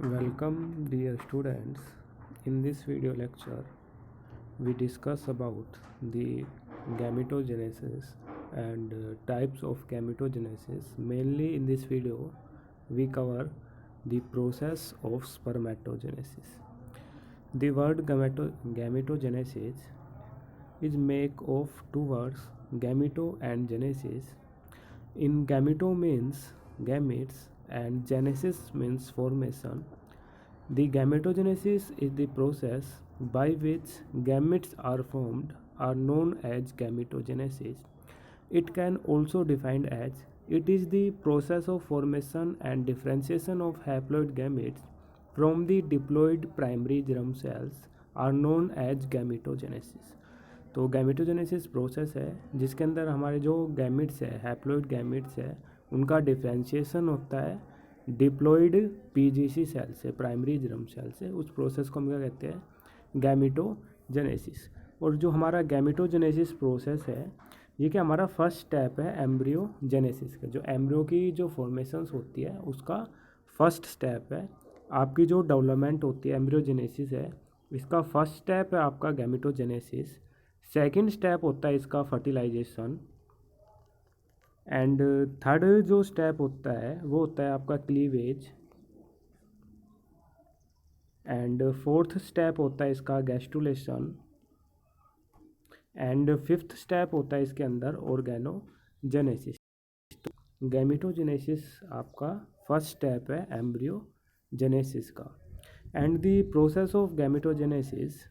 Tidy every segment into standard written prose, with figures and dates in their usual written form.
Welcome dear students. In this video lecture we discuss about the gametogenesis and types of gametogenesis. Mainly in this video we cover the process of spermatogenesis. The word gametogenesis is made of two words, gameto and genesis. In gameto means gametes and genesis means formation. The gametogenesis is the process by which gametes are formed are known as gametogenesis. It can also defined as it is the process of formation and differentiation of haploid gametes from the diploid primary germ cells are known as gametogenesis. तो gametogenesis process है जिसके अंदर हमारे जो gametes है haploid gametes है उनका differentiation होता है डिप्लॉइड पीजीसी सेल से, प्राइमरी जर्म सेल से। उस प्रोसेस को हम क्या कहते हैं? गैमेटोजेनेसिस। और जो हमारा गैमेटोजेनेसिस प्रोसेस है ये क्या हमारा फर्स्ट स्टेप है एम्ब्रियोजेनेसिस का। जो एम्ब्रियो की जो फॉर्मेशंस होती है उसका फर्स्ट स्टेप है। आपकी जो डेवलपमेंट होती है एम्ब्रियोजेनेसिस है, इसका फर्स्ट स्टेप है आपका गैमेटोजेनेसिस। सेकंड स्टेप होता है इसका फर्टिलाइजेशन एंड थर्ड जो स्टेप होता है वो होता है आपका क्लीवेज एंड फोर्थ स्टेप होता है इसका गैस्ट्रुलेशन एंड फिफ्थ स्टेप होता है इसके अंदर ऑर्गेनोजेनेसिस। गैमेटोजेनेसिस आपका फर्स्ट स्टेप है एम्ब्रियोजेनेसिस का। And the process of gametogenesis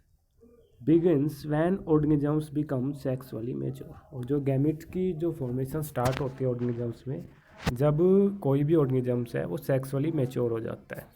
begins when organisms become sexually mature. और जो गैमेट्स की जो फॉर्मेशन स्टार्ट होती है ऑर्गेनिजम्स में, जब कोई भी ऑर्गेनिजम्स है वो सेक्सुअली मैच्योर हो जाता है।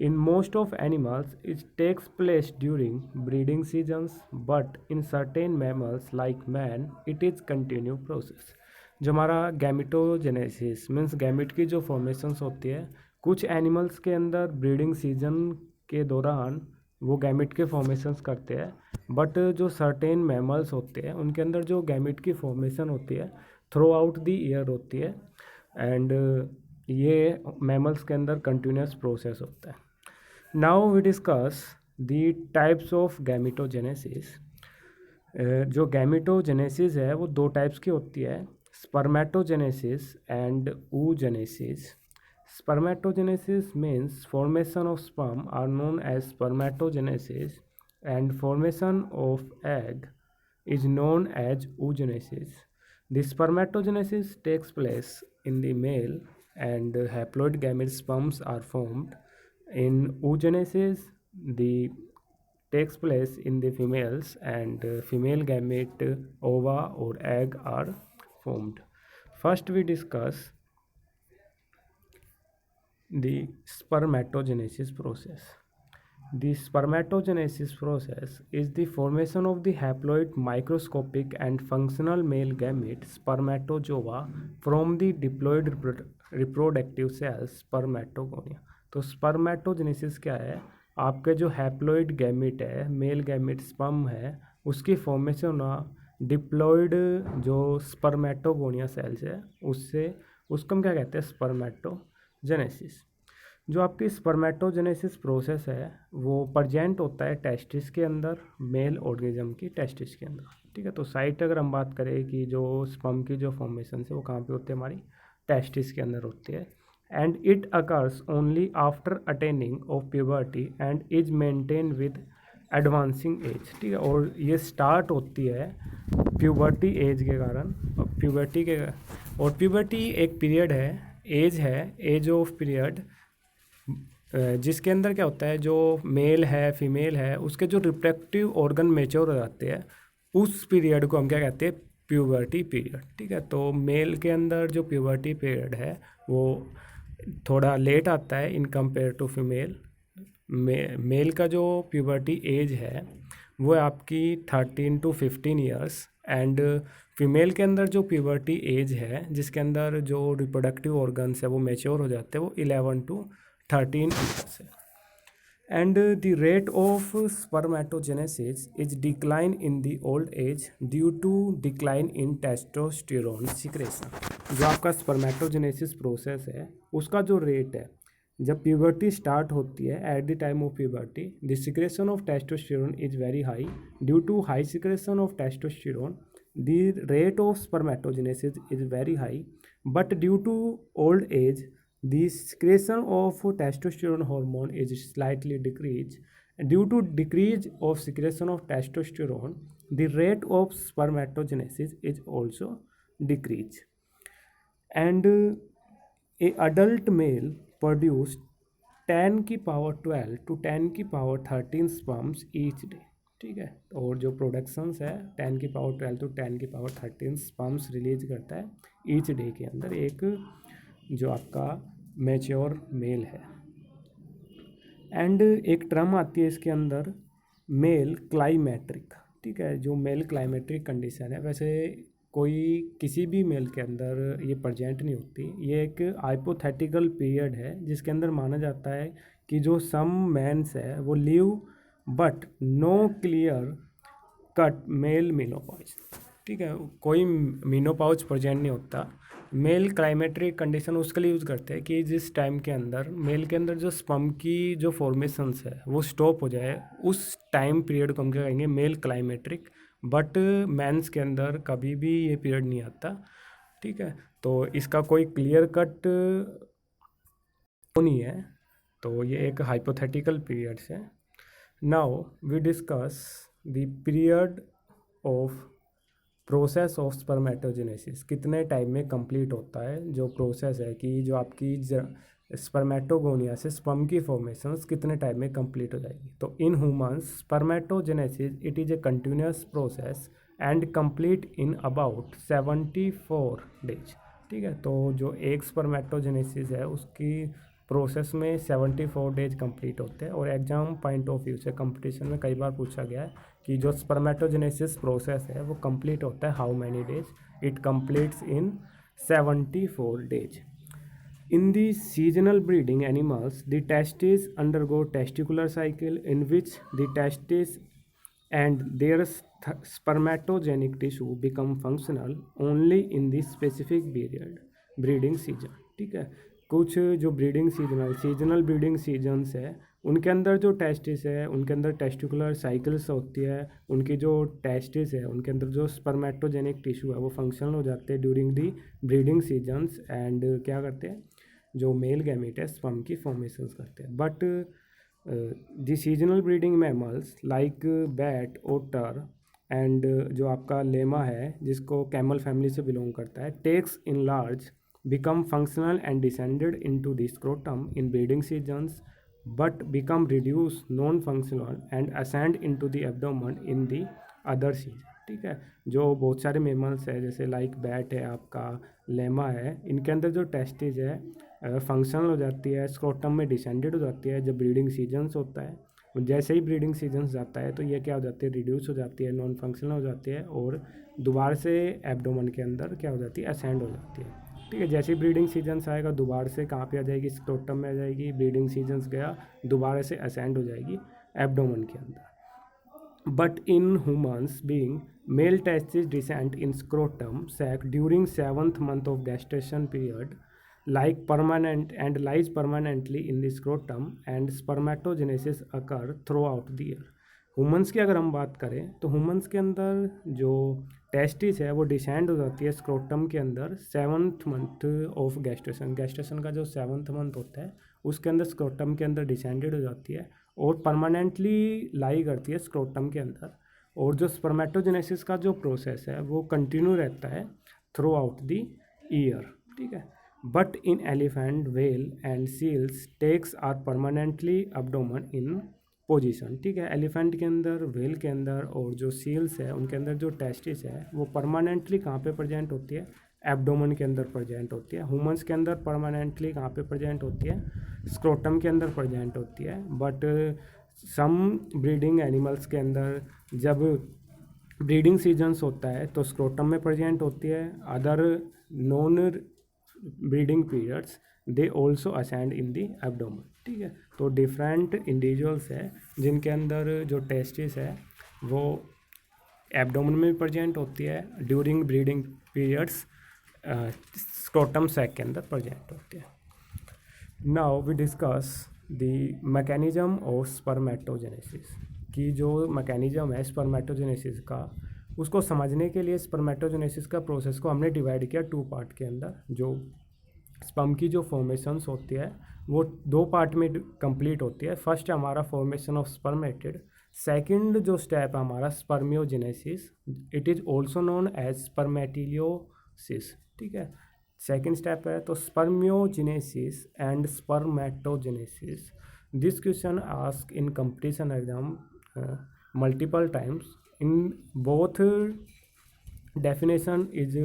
In most of animals it takes place during breeding seasons but in certain mammals like man it is continue process. जो हमारा गैमेटोजेनेसिस मीन्स गैमेट की जो फॉर्मेशंस होती है, कुछ एनिमल्स के अंदर ब्रीडिंग सीजन के दौरान वो गैमेट के फॉर्मेशंस करते हैं, बट जो सर्टेन मैमल्स होते हैं उनके अंदर जो गैमेट की फॉर्मेशन होती है थ्रू आउट द ईयर होती है एंड ये मैमल्स के अंदर कंटिन्यूस प्रोसेस होता है। Now we discuss the types of gametogenesis. जो गैमेटोजेनेसिस है वो दो टाइप्स की होती है, spermatogenesis and oogenesis. Spermatogenesis means formation of sperm are known as spermatogenesis and formation of egg is known as oogenesis. The spermatogenesis takes place in the male and haploid gamete sperms are formed. In oogenesis, the takes place in the females and female gamete ova or egg are formed. First we discuss the spermatogenesis process. The spermatogenesis process is the formation of the haploid microscopic and functional male gamete spermatozoa from the diploid reproductive cells spermatogonia. तो spermatogenesis क्या है? आपके जो haploid gamete है, male gamete sperm है, उसकी formation diploid जो spermatogonia cells है उससे, उसको हम क्या कहते हैं? स्पर्मेटोजेनेसिस। जो आपकी स्पर्मेटोजेनेसिस प्रोसेस है वो प्रजेंट होता है टेस्टिस के अंदर, मेल ऑर्गेनिज्म की टेस्टिस के अंदर। ठीक है, तो साइट अगर हम बात करें कि जो स्पर्म की जो फॉर्मेशन है वो कहाँ पे होती है? हमारी टेस्टिस के अंदर होती है। And it occurs only after attaining of puberty and is maintain with advancing as. ठीक है, और ये स्टार्ट होती है प्यूबर्टी एज के कारण। और प्यूबर्टी एक पीरियड है, एज है, एज ऑफ पीरियड जिसके अंदर क्या होता है, जो मेल है फीमेल है उसके जो रिप्रोडक्टिव ऑर्गन मेच्योर हो जाते हैं, उस पीरियड को हम क्या कहते हैं? Puberty period. ठीक है, तो मेल के अंदर जो प्यूबर्टी पीरियड है वो थोड़ा लेट आता है in compare to female. Male का जो प्यूबर्टी एज है वो आपकी 13 to 15 ईयर्स एंड फीमेल के अंदर जो प्यूबर्टी एज है जिसके अंदर जो रिप्रोडक्टिव ऑर्गन्स है वो मेच्योर हो जाते हैं वो 11 to 13 ईयर्स है। And the rate of spermatogenesis is decline in the old age due to decline in testosterone secretion. जो आपका स्पर्मेटोजेनेसिस प्रोसेस है उसका जो रेट है जब प्यूबर्टी स्टार्ट होती है, at the time of puberty the secretion of testosterone is very high. Due to high secretion of testosterone the rate of spermatogenesis is very high. But due to old age the secretion of testosterone hormone is slightly decreased. Due to decrease of secretion of testosterone, the rate of spermatogenesis is also decreased. And a adult male produce 10 की power 12 to 10 की power 13 sperms each day. ठीक है, और जो productions है 10 की power 12 to 10 की power 13 sperms release करता है ईच डे के अंदर एक जो आपका मैच्योर मेल है. एंड एक टर्म आती है इसके अंदर मेल क्लाइमेट्रिक. ठीक है, जो मेल क्लाइमेट्रिक कंडीशन है, वैसे कोई किसी भी मेल के अंदर ये प्रेजेंट नहीं होती. ये एक हाइपोथेटिकल पीरियड है जिसके अंदर माना जाता है कि जो सम मैंस है वो live but no clear cut male menopause. ठीक है, कोई मीनोपॉज प्रेजेंट नहीं होता. मेल क्लाइमेट्रिक कंडीशन उसके लिए यूज़ करते हैं कि जिस टाइम के अंदर मेल के अंदर जो स्पर्म की जो फॉर्मेशंस है वो स्टॉप हो जाए, उस टाइम पीरियड को हम क्या कहेंगे, मेल क्लाइमेट्रिक. बट मेंस के अंदर कभी भी ये पीरियड नहीं आता. ठीक है, तो इसका कोई क्लियर कट नहीं है, तो ये एक हाइपोथेटिकल पीरियड्स है. Now we discuss the period of process of spermatogenesis. कितने टाइम में कंप्लीट होता है जो प्रोसेस है कि जो आपकी स्पर्मेटोगोनिया से स्पर्म की फॉर्मेशंस कितने टाइम में कंप्लीट हो जाएगी. तो in humans spermatogenesis it is a continuous process and complete in about 74 days. ठीक है, तो जो एक स्पर्मेटोजेनेसिस है उसकी प्रोसेस में 74 डेज कंप्लीट होते हैं. और एग्जाम पॉइंट ऑफ व्यू से कंपटीशन में कई बार पूछा गया है कि जो स्पर्मेटोजेनेसिस प्रोसेस है वो कंप्लीट होता है how many days. It completes in 74 days. In the seasonal breeding animals, the testes undergo testicular cycle in which the testes and their spermatogenic tissue become functional only in the specific period breeding season. ठीक है, कुछ जो breeding seasonal breeding seasons है उनके अंदर जो testis है उनके अंदर टेस्टिकुलर साइकिल्स होती है. उनकी जो टेस्टिस है उनके अंदर जो स्पर्मेटोजेनिक टिश्यू है वो फंक्शनल हो जाते हैं during the breeding seasons. And क्या करते हैं, जो मेल गैमेट है स्पर्म की फॉर्मेशंस करते हैं. But the seasonal breeding mammals like bat, otter and जो आपका लेमा है जिसको कैमल फैमिली से बिलोंग करता है, testes in large become functional and descended into the scrotum in breeding seasons but become reduced non-functional and ascend into the abdomen in the other season. ठीक है, जो बहुत सारे मेमल्स है जैसे लाइक बैट है, आपका लेमा है, इनके अंदर जो टेस्टिस है फंक्शनल हो जाती है, स्क्रोटम में डिसेंडेड हो जाती है जब ब्रीडिंग सीजन्स होता है. जैसे ही ब्रीडिंग सीजन्स जाता है तो ये क्या हो जाती है, रिड्यूस हो जाती है, नॉन फंक्शनल हो जाती है और दोबारा से एब्डोमेन के अंदर क्या हो जाती है, असेंड हो जाती है. ठीक है, जैसे ही ब्रीडिंग सीजन्स आएगा दोबारा से कहाँ पे आ जाएगी, स्क्रोटम में आ जाएगी. ब्रीडिंग सीजन्स गया दोबारा से असेंड हो जाएगी एब्डोमेन के अंदर. But in humans being male testis descent in scrotum sac during 7th month of gestation period like permanent and lies permanently in the scrotum and spermatogenesis occur throughout the year. Humans की अगर हम बात करें तो humans के अंदर जो testis है वो डिसेंड हो जाती है स्क्रोटम के अंदर 7th month ऑफ गेस्टेशन का जो 7th month होता है उसके अंदर स्क्रोटम के अंदर डिसेंडेड हो जाती है और परमानेंटली लाई करती है स्क्रोटम के अंदर. और जो स्पर्मेटोजेनेसिस का जो प्रोसेस है वो कंटिन्यू रहता है थ्रू आउट द ईयर. ठीक है, but in elephant, whale and seals testes are permanently abdomen in position. ठीक है, एलिफेंट के अंदर, व्हेल के अंदर और जो सील्स है उनके अंदर जो टेस्टिस है वो परमानेंटली कहाँ पे प्रेजेंट होती है, एब्डोमेन के अंदर प्रेजेंट होती है. ह्यूमंस के अंदर परमानेंटली कहाँ पे प्रेजेंट होती है, स्क्रोटम के अंदर प्रेजेंट होती है. बट सम ब्रीडिंग एनिमल्स के अंदर जब ब्रीडिंग सीजन्स होता है तो स्क्रोटम में प्रेजेंट होती है. Other non breeding periods they also ascend in the abdomen. ठीक है, तो डिफरेंट इंडिविजुअल्स है जिनके अंदर जो टेस्टिस है वो एब्डोमेन में प्रेजेंट होती है during breeding periods, scrotum sac के अंदर प्रेजेंट होती है. Now we discuss the mechanism of spermatogenesis की जो मैकेनिज्म है स्पर्मेटोजेनेसिस का, उसको समझने के लिए स्पर्मेटोजेनेसिस का प्रोसेस को हमने डिवाइड किया टू पार्ट के अंदर। जो स्पर्म की जो फॉर्मेशंस होती है वो दो पार्ट में कंप्लीट होती है। फर्स्ट हमारा फॉर्मेशन ऑफ स्पर्मेटिड, सेकंड जो स्टेप है हमारा spermiogenesis, it is also known as spermateleosis. ठीक है, सेकंड स्टेप है तो spermiogenesis and spermatogenesis. This question ask in competition exam multiple times. In both definition is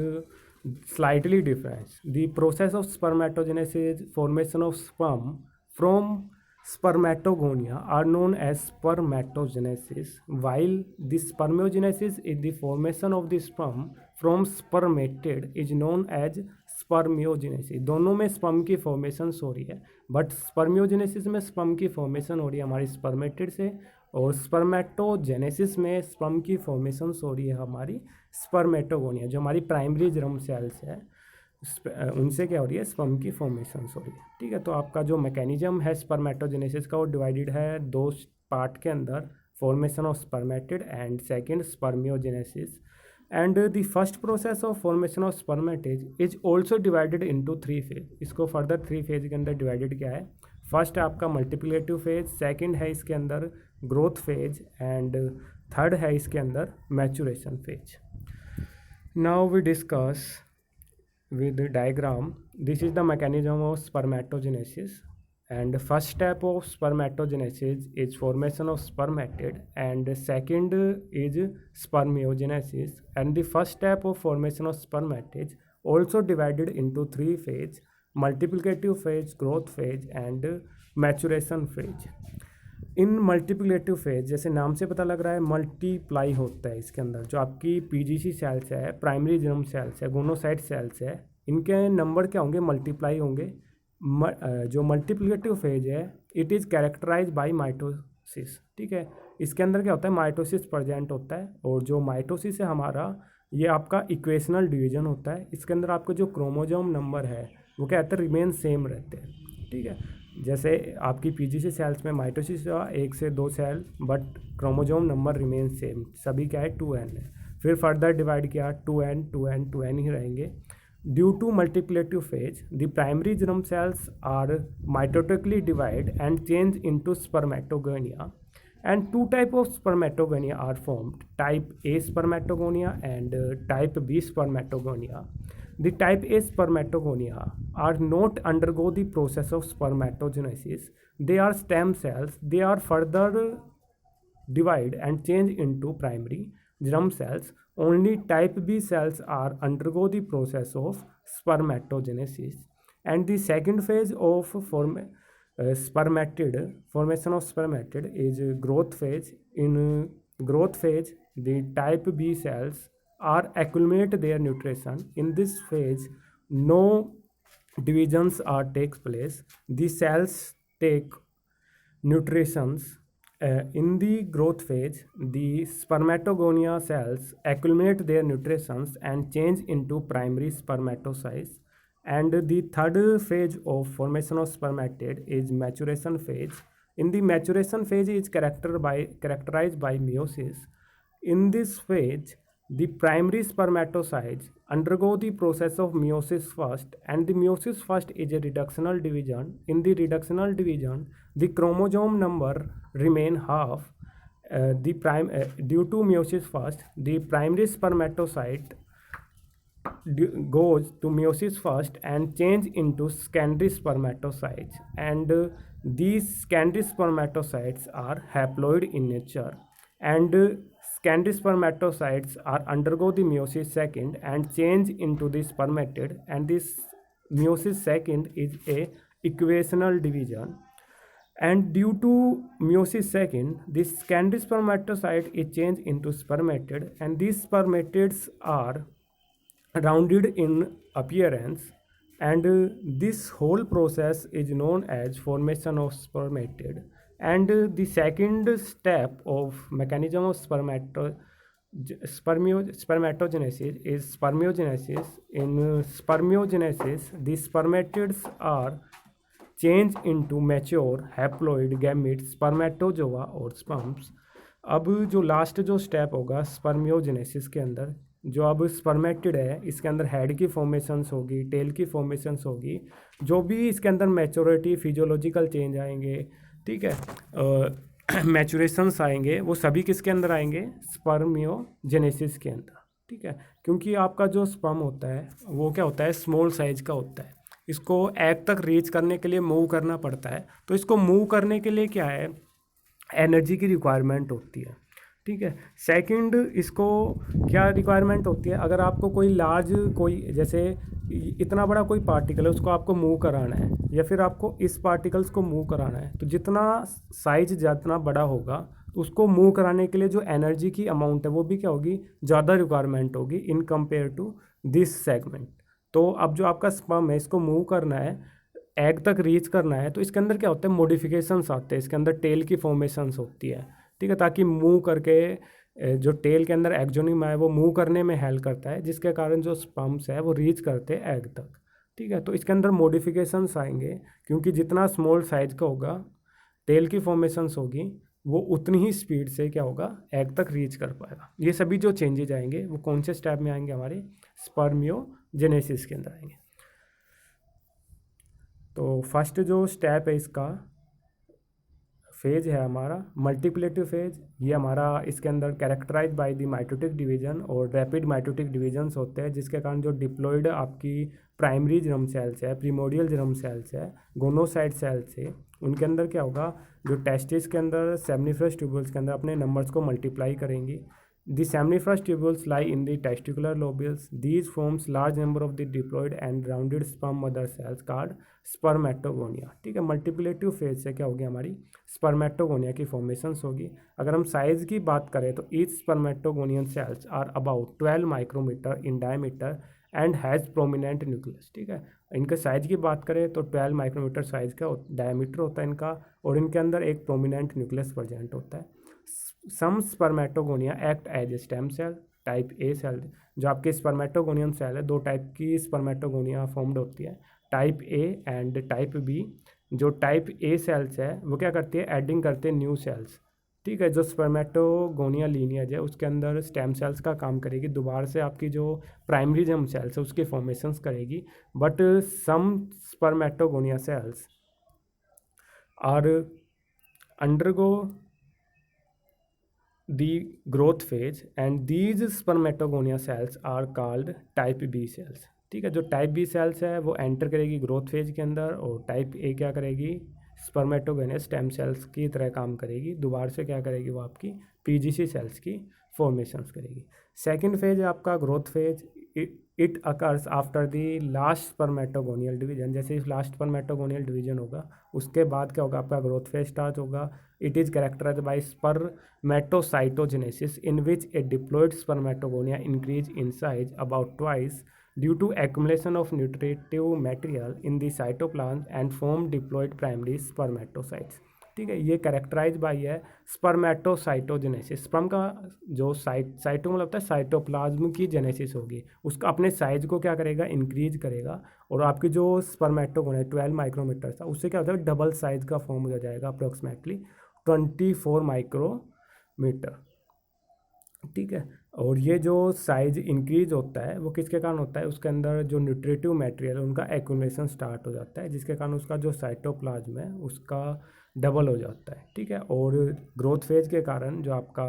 slightly different. The process of spermatogenesis, formation of sperm from spermatogonia, are known as spermatogenesis, while the spermiogenesis is the formation of the sperm from spermatid is known as spermiogenesis. दोनों में sperm की formation हो रही है, but spermiogenesis में sperm की formation हो रही है हमारी स्पर्मेटिड से, और स्पर्मेटोजेनेसिस में स्पर्म की फॉर्मेशन हो रही है हमारी स्पर्मेटोगोनिया, जो हमारी प्राइमरी जर्म सेल्स है उनसे क्या हो रही है, स्पर्म की फॉर्मेशन हो रही है। ठीक है, तो आपका जो मैकेनिज्म है स्पर्मेटोजेनेसिस का वो डिवाइडेड है दो पार्ट के अंदर, formation of spermatid and second spermiogenesis. And the first process of formation of spermatid is also divided into three phase. इसको फर्दर थ्री फेज के अंदर डिवाइडेड किया है। फर्स्ट है आपका मल्टीप्लिकेटिव फेज, सेकंड है इसके अंदर ग्रोथ फेज, एंड थर्ड है इसके अंदर maturation phase. Now we discuss with diagram. This is the mechanism of spermatogenesis, and first step of spermatogenesis is formation of spermatid, and second is spermiogenesis. And the first step of formation of spermatid also divided into three phase: multiplicative phase, growth phase, and maturation phase. In multiplicative phase, जैसे नाम से पता लग रहा है multiply होता है इसके अंदर। जो आपकी पीजीसी सेल्स है, प्राइमरी जर्म सेल्स है, गोनोसाइट सेल्स है, इनके नंबर क्या होंगे, मल्टीप्लाई होंगे। जो मल्टीप्लिकेटिव फेज है it is characterize by mitosis. ठीक है, इसके अंदर क्या होता है, माइटोसिस प्रेजेंट होता है, और जो माइटोसिस है हमारा ये आपका इक्वेशनल डिवीजन होता है। इसके अंदर आपका जो क्रोमोजोम नंबर है वो क्या रहता है, रिमेन सेम रहते हैं। ठीक है, जैसे आपकी पीजीसी सेल्स में माइटोसिस हुआ 1 से 2 cell, but chromosome number remain same, सभी क्या है 2n है। फिर फर्दर डिवाइड किया 2n 2n 2n ही रहेंगे। Due to multiplicative phase the primary germ cells are mitotically divide and change into spermatogonia, and two type of spermatogonia are formed: type A spermatogonia and type B spermatogonia. The type A spermatogonia are not undergo the process of spermatogenesis. They are stem cells. They are further divide and change into primary germ cells. Only type B cells are undergo the process of spermatogenesis. And the second phase of spermatid, formation of spermatid, is growth phase. In growth phase, the type B cells are accumulate their nutrition. In this phase, no divisions are takes place. The cells take nutritions. In the growth phase, the spermatogonia cells accumulate their nutritions and change into primary spermatocytes. And the third phase of formation of spermatid is maturation phase. In the maturation phase is characterized by meiosis. In this phase, the primary spermatocytes undergo the process of meiosis first, and the meiosis first is a reductional division. In the reductional division, the chromosome number remain half. Due to meiosis first, the primary spermatocyte goes to meiosis first and change into secondary spermatocytes, and these secondary spermatocytes are haploid in nature, and secondary spermatocytes are undergo the meiosis second and change into the spermatid, and this meiosis second is a equational division. And due to meiosis second, this secondary spermatocyte is changed into spermatid, and these spermatids are rounded in appearance, and this whole process is known as formation of spermatid. And the second step of mechanism of spermatogenesis is spermiogenesis. In spermiogenesis, the spermatids are change into mature haploid gamete spermatozoa और sperms. अब जो last जो step होगा spermiogenesis के अंदर, जो अब spermatid है इसके अंदर हेड की फॉर्मेशंस होगी, टेल की फॉर्मेशंस होगी, जो भी इसके अंदर मैच्योरिटी फिजियोलॉजिकल चेंज आएंगे, ठीक है, मैचुरेशंस आएंगे, वो सभी किसके अंदर आएंगे, स्पर्मियोजेनेसिस के अंदर, ठीक है। क्योंकि आपका जो स्पर्म होता है वो क्या होता है, स्मॉल साइज का होता है, इसको एग तक रीच करने के लिए मूव करना पड़ता है। तो इसको मूव करने के लिए क्या है, एनर्जी की रिक्वायरमेंट होती है, ठीक है। सेकंड, इसको क्या रिक्वायरमेंट होती है, अगर आपको कोई लार्ज, कोई जैसे इतना बड़ा कोई पार्टिकल है उसको आपको मूव कराना है, या फिर आपको इस पार्टिकल्स को मूव कराना है, तो जितना साइज जितना बड़ा होगा उसको मूव कराने के लिए जो एनर्जी की अमाउंट है वो भी क्या होगी, ज़्यादा रिक्वायरमेंट होगी in compare to this segment. तो अब जो आपका स्पर्म है इसको मूव करना है, एग तक रीच करना है, तो इसके अंदर क्या होता है, मॉडिफिकेशंस आते हैं, इसके अंदर टेल की फॉर्मेशंस होती है, ठीक है, ताकि मूव करके जो टेल के अंदर एक्जोनिम है वो मूव करने में हेल्प करता है, जिसके कारण जो स्पर्म्स है वो रीच करते हैं एग तक, ठीक है। तो इसके अंदर मॉडिफिकेशंस आएंगे, क्योंकि जितना स्मॉल साइज का होगा टेल की फॉर्मेशंस होगी वो उतनी ही स्पीड से क्या होगा, एग तक रीच कर पाएगा। ये सभी जो चेंजेज आएंगे वो कौन से स्टेप में आएंगे, हमारे स्पर्मियोजेनेसिस के अंदर आएंगे। तो फर्स्ट जो स्टेप है इसका फेज है हमारा मल्टीप्लेटिव फेज, ये हमारा इसके अंदर characterize by the mitotic division और रैपिड माइटोटिक डिवीजन्स होते हैं, जिसके कारण जो डिप्लॉयड आपकी प्राइमरी जर्म सेल्स है, प्रीमोडियल जर्म सेल्स है, गोनोसाइट सेल्स है, उनके अंदर क्या होगा, जो टेस्टिस के अंदर सेमनिफरस ट्यूबुल्स के अंदर अपने नंबर्स को मल्टीप्लाई करेंगी। The seminiferous tubules lie in the testicular lobules. These forms large number of the diploid and rounded sperm mother cells called spermatogonia, ठीक है। मल्टीप्लेटिव फेज से क्या होगी, हमारी स्पर्मेटोगोनिया की फॉर्मेशंस होगी। अगर हम साइज की बात करें तो each spermatogonial cells are about 12 micrometre in diameter and has prominent nucleus, ठीक है। इनके साइज की बात करें तो 12 माइक्रोमीटर साइज का डायमीटर होता है इनका, और इनके अंदर एक प्रोमिनेंट न्यूक्लियस प्रेजेंट होता है। Some spermatogonia act as a stem cell, type A cell, जो आपके स्पर्मेटोगोनियन सेल है, दो टाइप की स्पर्मेटोगोनिया फॉर्म्ड होती है, type A and type B. जो टाइप ए सेल्स है वो क्या करती है, एडिंग करते हैं न्यू सेल्स, ठीक है। जो स्पर्मेटोगोनिया लीनियज है उसके अंदर स्टेम सेल्स का काम करेगी, दोबारा से आपकी जो प्राइमरी जर्म सेल्स है उसके फॉर्मेशंस करेगी। But some spermatogonia cells are undergo the growth phase and these spermatogonia cells are called type B cells, ठीक है। जो टाइप बी सेल्स है वो एंटर करेगी ग्रोथ फेज के अंदर, और टाइप ए क्या करेगी, स्पर्मेटोगोनिया स्टेम सेल्स की तरह काम करेगी, दोबारा से क्या करेगी, वो आपकी पीजीसी सेल्स की फॉर्मेशंस करेगी। सेकंड फेज है आपका growth phase, it occurs after the last spermatogonial division. जैसे इस लास्ट स्पर्मेटोगोनियल डिवीजन होगा उसके बाद क्या होगा, आपका ग्रोथ फेज स्टार्ट होगा। It is characterized by spermatocytogenesis in which a diploid spermatogonia increase in size about twice due to accumulation of nutritive material in the cytoplasm and form diploid primary spermatocytes, ठीक है। ये characterise by है spermatocytogenesis, sperm का जो cyto मतलब होता है cytoplasm की जेनेसिस होगी, उसका अपने साइज को क्या करेगा, इंक्रीज करेगा, और आपकी जो स्पर्मेटोगोनिया 12 माइक्रोमीटर था उससे क्या होता है, डबल साइज का फॉर्म हो जाएगा, अप्रोक्सीमेटली 24 माइक्रोमीटर, ठीक है। और ये जो साइज इंक्रीज होता है वो किसके कारण होता है, उसके अंदर जो न्यूट्रिटिव मटेरियल उनका एक्यूमुलेशन स्टार्ट हो जाता है, जिसके कारण उसका जो साइटोप्लाज्म है उसका डबल हो जाता है, ठीक है। और ग्रोथ फेज के कारण जो आपका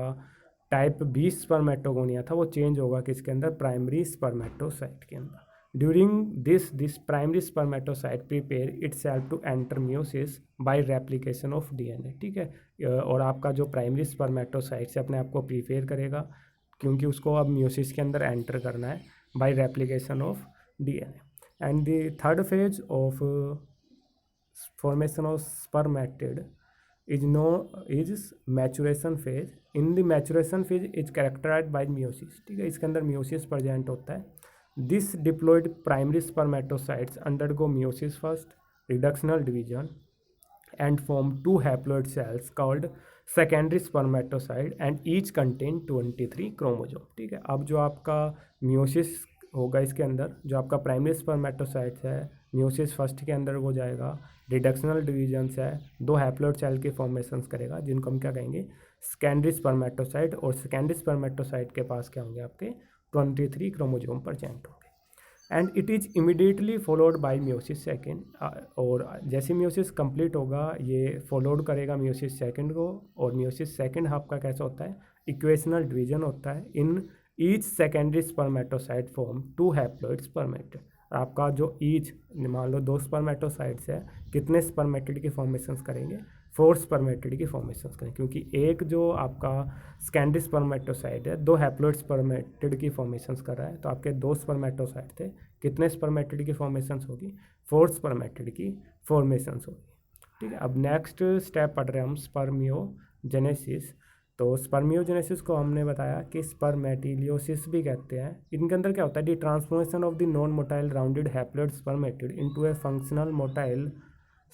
टाइप बी स्पर्मेटोगोनिया था वो चेंज होगा किसके अंदर, प्राइमरी स्पर्मेटोसाइट के अंदर। During this primary spermatocyte prepare itself to enter meiosis by replication of DNA, ठीक है। और आपका जो प्राइमरी स्पर्मेटोसाइट से अपने आप को प्रिपेयर करेगा, क्योंकि उसको अब मियोसिस के अंदर एंटर करना है by replication of DNA. And the third phase of formation of spermatid is maturation phase. In the maturation phase is characterized by meiosis, ठीक है। इसके अंदर meiosis प्रेजेंट होता है। This diploid primary spermatocytes undergo meiosis first, reductional division, and form two haploid cells called secondary spermatocyte and each contain 23 chromosome, ठीक है। अब जो आपका meiosis होगा इसके अंदर, जो आपका प्राइमरी स्पर्मेटोसाइट्स है म्यूसिस फर्स्ट के अंदर हो जाएगा, रिडक्शनल डिवीजन्स है, 2 हैप्लॉइड सेल के फॉर्मेशंस करेगा जिनको हम क्या कहेंगे सेकेंडरी स्पर्मेटोसाइट, और सेकेंडरी स्पर्मेटोसाइट के पास क्या होंगे आपके 23 क्रोमोजोम प्रेजेंट होंगे। And it is immediately followed by meiosis second, और जैसे म्यूसिस कंप्लीट होगा ये फॉलोड करेगा म्यूसिस सेकेंड को, और म्यूसिस सेकेंड आपका कैसा होता है इक्वेशनल डिवीजन होता है। In each secondary spermatocyte form 2 haploid spermatid. आपका जो ईच मान लो 2 स्पर्मेटोसाइट्स है, कितने स्पर्मेटिड की फॉर्मेशंस करेंगे 4 स्पर्मेटिड की फॉर्मेशंस करेंगे, क्योंकि एक जो आपका सेकेंडरी स्पर्मेटोसाइट है 2 हैप्लॉइड स्पर्मेटिड की फॉर्मेशंस कर रहा है, तो आपके 2 स्पर्मेटोसाइट थे, कितने स्पर्मेटिड की फॉर्मेशंस होगी 4 स्पर्मेटिड की फॉर्मेशंस होगी। ठीक है, अब नेक्स्ट स्टेप पढ़ रहे हैं हम स्पर्मियोजेनेसिस। तो स्पर्मियोजेनेसिस को हमने बताया कि स्पर्मेटिलियोसिस भी कहते हैं। इनके अंदर क्या होता है दी transformation of the non motile rounded haploid spermatid into A functional motile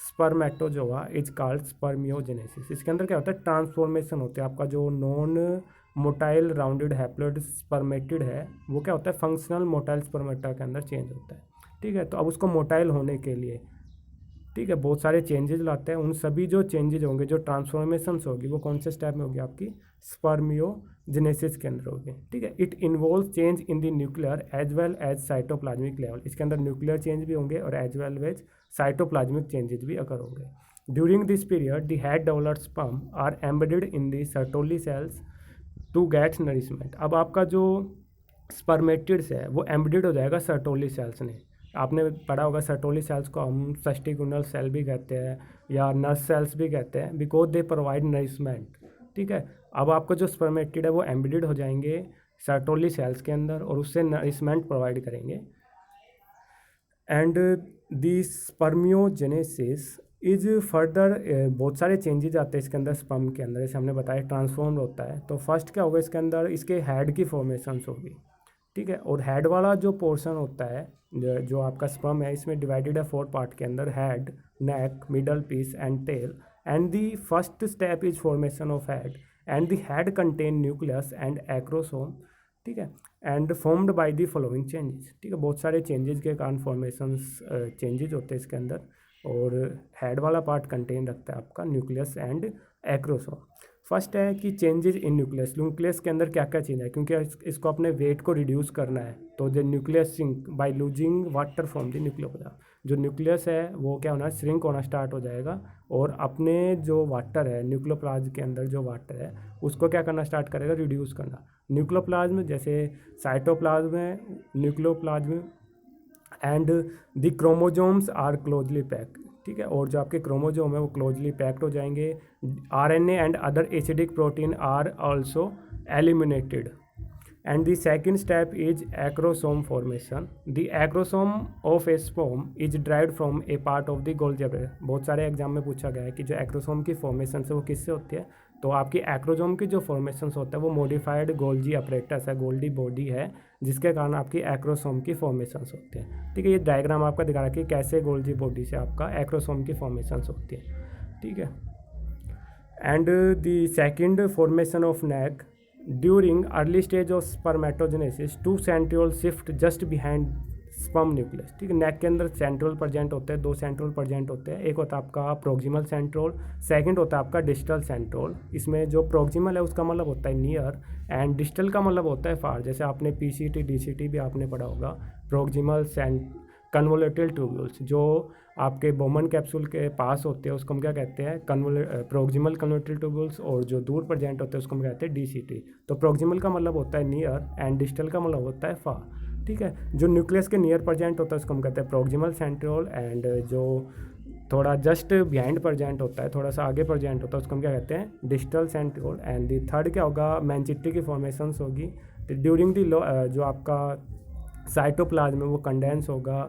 spermatozoa is called spermiogenesis. इसके अंदर क्या होता है ट्रांसफॉर्मेशन होती है, आपका जो non motile rounded haploid spermatid है वो क्या होता है फंक्शनल मोटाइल स्पर्मेटा के अंदर चेंज होता है। ठीक है, तो अब उसको मोटाइल होने के लिए ठीक है बहुत सारे चेंजेस लाते हैं, उन सभी जो चेंजेज होंगे जो ट्रांसफॉर्मेशंस होगी वो कौन से स्टेप में होगी आपकी स्पर्मियोजेनेसिस के अंदर होगी। ठीक है, it involve change in the nuclear as well as cytoplasmic level. इसके अंदर न्यूक्लियर चेंज भी होंगे और as well as cytoplasmic changes भी अकर होंगे। During this period the head developed sperm are embedded in the Sertoli cells to get nourishment. अब आपका जो स्पर्मेटिड्स है वो एम्बेडेड हो जाएगा सर्टोली सेल्स में। आपने पढ़ा होगा सर्टोली सेल्स को हम सस्टिकुनल सेल भी कहते हैं या नर्स सेल्स भी कहते हैं, बिकॉज दे प्रोवाइड नरिशमेंट। ठीक है, अब आपका जो स्पर्मेटिड है वो एम्बेडेड हो जाएंगे सर्टोली सेल्स के अंदर और उससे नरिशमेंट प्रोवाइड करेंगे। And the spermiogenesis is further बहुत सारे चेंजेज आते हैं इसके अंदर स्पर्म के अंदर, जैसे हमने बताया ट्रांसफॉर्म होता है। तो फर्स्ट क्या होगा इसके अंदर इसके हेड की फॉर्मेशंस होगी। ठीक है, और हेड वाला जो पोर्शन होता है जो आपका स्पर्म है इसमें डिवाइडेड है 4 पार्ट के अंदर, head, neck, middle piece and tail. And the first step is formation of head and the head contain nucleus and acrosome. ठीक है, and formed by the following changes. ठीक है, बहुत सारे चेंजेस के कारण फॉर्मेशंस चेंजेस होते हैं इसके अंदर, और हेड वाला पार्ट कंटेन रखता है आपका न्यूक्लियस एंड एक्रोसोम। फर्स्ट है कि चेंजेस इन न्यूक्लियस। न्यूक्लियस के अंदर क्या क्या चेंज है, क्योंकि इसको अपने वेट को रिड्यूस करना है, तो जो nucleus shrink by losing water from the nucleoplasm. जो न्यूक्लियस है वो क्या होना श्रिंक होना स्टार्ट हो जाएगा और अपने जो वाटर है न्यूक्लियोप्लाज्म के अंदर जो वाटर है उसको क्या करना स्टार्ट करेगा रिड्यूस करना। न्यूक्लियोप्लाज्म जैसे साइटोप्लाज्म है, nucleoplasm and the chromosomes are closely packed. ठीक है, और जो आपके क्रोमोजोम है वो क्लोजली पैक्ड हो जाएंगे। RNA and other acidic protein are also eliminated. And the second step is acrosome formation. The acrosome of a sperm is derived from a part of the Golgi apparatus। बहुत सारे exam में पूछा गया है कि जो एक्रोसोम की formation है वो किससे होती है, तो आपकी एक्रोसोम की जो फॉर्मेशन होता है वो मॉडिफाइड गोल्जी अपरेटस है, गोल्डी बॉडी है, जिसके कारण आपकी एक्रोसोम की फॉर्मेशन होती है। ठीक है, ये डायग्राम आपका दिखा रहा है कि कैसे गोल्जी बॉडी से आपका एक्रोसोम की फॉर्मेशन होती है। ठीक है, and the second formation of neck during early stage of spermatogenesis 2 centriole shift just behind sperm nucleus. ठीक है, नेक के अंदर सेंट्रोल प्रेजेंट होते हैं, 2 सेंट्रोल प्रेजेंट होते हैं। एक होता है आपका प्रोक्सिमल सेंट्रोल, सेकंड होता है आपका डिस्टल सेंट्रोल। इसमें जो प्रोक्सिमल है उसका मतलब होता है नियर एंड डिस्टल का मतलब होता है फार। जैसे आपने पीसीटी डीसीटी भी आपने पढ़ा होगा। प्रोक्सिमल कन्वोल्यूटेड ट्यूब्यूल्स जो आपके बोमन कैप्सूल के पास होते हैं उसको हम क्या कहते हैं प्रोक्सिमल कन्वोल्यूटेड ट्यूब्यूल्स, और जो दूर प्रेजेंट होते हैं उसको हम कहते हैं डीसीटी। तो प्रोक्सिमल का मतलब होता है नियर एंड डिस्टल का मतलब होता है फार। ठीक है, जो न्यूक्लियस के नियर प्रेजेंट होता है उसको हम कहते हैं प्रोक्सिमल सेंट्रोल, एंड जो थोड़ा जस्ट बिहाइंड प्रेजेंट होता है, थोड़ा सा आगे प्रेजेंट होता है उसको हम क्या कहते हैं डिस्टल सेंट्रोल। एंड दी थर्ड क्या होगा मैंचिट्टी की फॉर्मेशंस होगी ड्यूरिंग दी जो आपका साइटोप्लाज्म है वो कंडेंस होगा।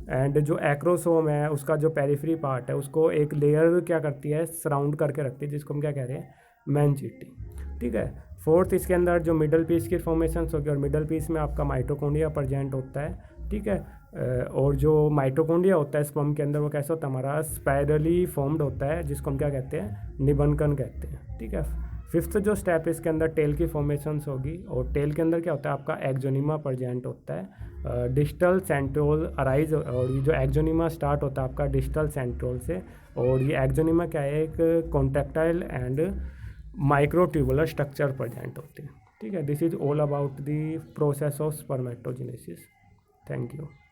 एंड जो एक्रोसोम है उसका जो पेरिफेरी पार्ट है उसको एक लेयर क्या करती है सराउंड करके रखती है, जिसको हम क्या कह रहे हैं मैंचिट्टी। ठीक है, फोर्थ इसके अंदर जो मिडल पीस की फॉर्मेशन होगी, और मिडल पीस में आपका माइटोकॉन्ड्रिया प्रेजेंट होता है। ठीक है, और जो माइटोकॉन्ड्रिया होता है स्पर्म के अंदर वो कैसा होता है हमारा स्पाइरली फॉर्म्ड होता है, जिसको हम क्या कहते हैं निबंकन कहते हैं। ठीक है, फिफ्थ जो स्टेप इसके अंदर टेल की फॉर्मेशंस होगी, और टेल के अंदर क्या होता है आपका एक्जोनिमा प्रेजेंट होता है, डिस्टल सेंट्रोल अराइज, और ये जो एक्जोनिमा स्टार्ट होता है आपका डिस्टल सेंट्रोल से, और ये एक्जोनिमा क्या है, एक contractile and microtubular structure present होते हैं। ठीक है, this is all about the process of spermatogenesis. Thank you.